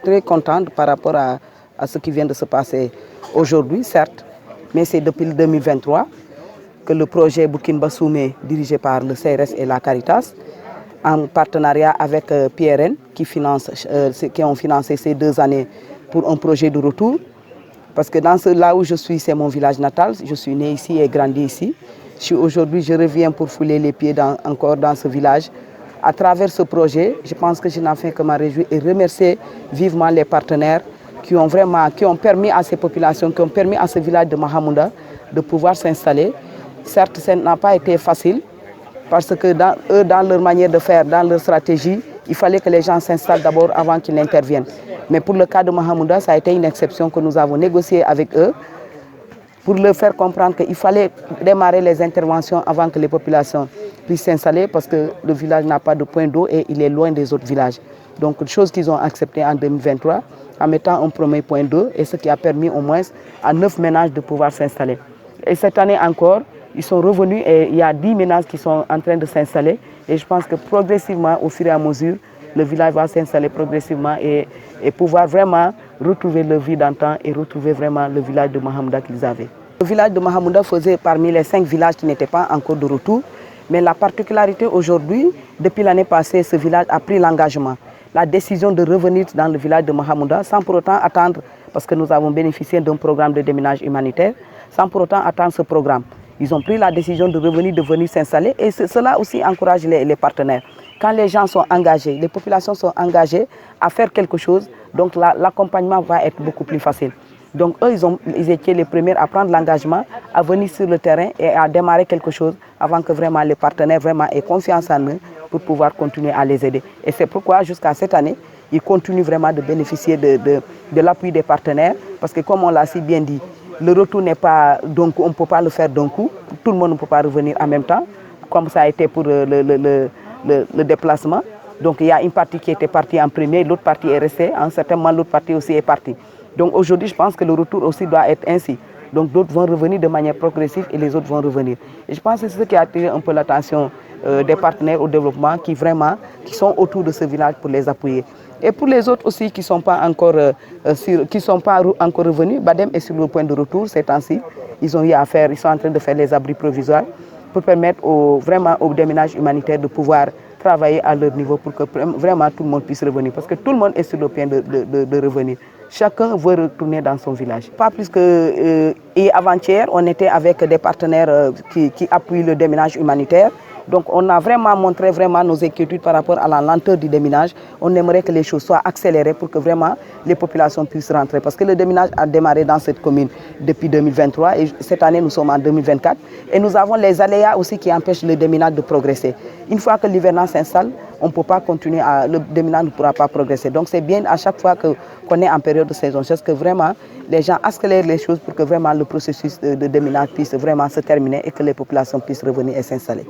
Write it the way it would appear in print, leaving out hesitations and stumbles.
très contente par rapport à ce qui vient de se passer aujourd'hui, certes, mais c'est depuis le 2023 que le projet Boukine Bassoumé, dirigé par le CRS et la Caritas, en partenariat avec PRN, qui ont financé ces 2 années pour un projet de retour. Parce que là où je suis, c'est mon village natal. Je suis né ici et grandi ici. Aujourd'hui, je reviens pour fouler les pieds encore dans ce village. À travers ce projet, je pense que je n'en fais que me réjouir et remercier vivement les partenaires qui ont permis à ces populations, qui ont permis à ce village de Mahamounda de pouvoir s'installer. Certes, ça n'a pas été facile parce que dans leur manière de faire, dans leur stratégie, il fallait que les gens s'installent d'abord avant qu'ils n'interviennent. Mais pour le cas de Mahamounda, ça a été une exception que nous avons négociée avec eux pour leur faire comprendre qu'il fallait démarrer les interventions avant que les populations puissent s'installer parce que le village n'a pas de point d'eau et il est loin des autres villages. Donc, chose qu'ils ont acceptée en 2023 en mettant un premier point d'eau et ce qui a permis au moins à 9 ménages de pouvoir s'installer. Et cette année encore, ils sont revenus et il y a 10 ménages qui sont en train de s'installer. Et je pense que progressivement, au fur et à mesure, le village va s'installer progressivement et pouvoir vraiment retrouver leur vie d'antan et retrouver vraiment le village de Mahamounda qu'ils avaient. Le village de Mahamounda faisait parmi les 5 villages qui n'étaient pas encore de retour. Mais la particularité aujourd'hui, depuis l'année passée, ce village a pris l'engagement, la décision de revenir dans le village de Mahamounda sans pour autant attendre, parce que nous avons bénéficié d'un programme de déménage humanitaire, sans pour autant attendre ce programme. Ils ont pris la décision de revenir, de venir s'installer et cela aussi encourage les partenaires. Quand les gens sont engagés, les populations sont engagées à faire quelque chose, donc l'accompagnement va être beaucoup plus facile. Donc eux, ils étaient les premiers à prendre l'engagement, à venir sur le terrain et à démarrer quelque chose avant que vraiment les partenaires vraiment aient confiance en eux pour pouvoir continuer à les aider. Et c'est pourquoi jusqu'à cette année, ils continuent vraiment de bénéficier de l'appui des partenaires parce que comme on l'a si bien dit, le retour n'est pas, donc on ne peut pas le faire d'un coup, tout le monde ne peut pas revenir en même temps, comme ça a été pour le déplacement. Donc il y a une partie qui était partie en premier, l'autre partie est restée, à un certain moment l'autre partie aussi est partie. Donc aujourd'hui je pense que le retour aussi doit être ainsi. Donc d'autres vont revenir de manière progressive et les autres vont revenir. Et je pense que c'est ce qui a attiré un peu l'attention des partenaires au développement qui sont autour de ce village pour les appuyer. Et pour les autres aussi qui ne sont pas encore revenus, Badem est sur le point de retour ces temps-ci. Ils sont en train de faire les abris provisoires pour permettre vraiment aux déménages humanitaires de pouvoir travailler à leur niveau pour que vraiment tout le monde puisse revenir. Parce que tout le monde est sur le point de revenir. Chacun veut retourner dans son village. Pas plus que avant-hier, on était avec des partenaires qui appuient le déménage humanitaire. Donc on a vraiment montré nos inquiétudes par rapport à la lenteur du déménage. On aimerait que les choses soient accélérées pour que vraiment les populations puissent rentrer. Parce que le déménage a démarré dans cette commune depuis 2023 et cette année nous sommes en 2024. Et nous avons les aléas aussi qui empêchent le déménage de progresser. Une fois que l'hivernage s'installe, on ne peut pas continuer, le déménage ne pourra pas progresser. Donc c'est bien à chaque fois qu'on est en période de saison, c'est que vraiment les gens accélèrent les choses pour que vraiment le processus de déménage puisse vraiment se terminer et que les populations puissent revenir et s'installer.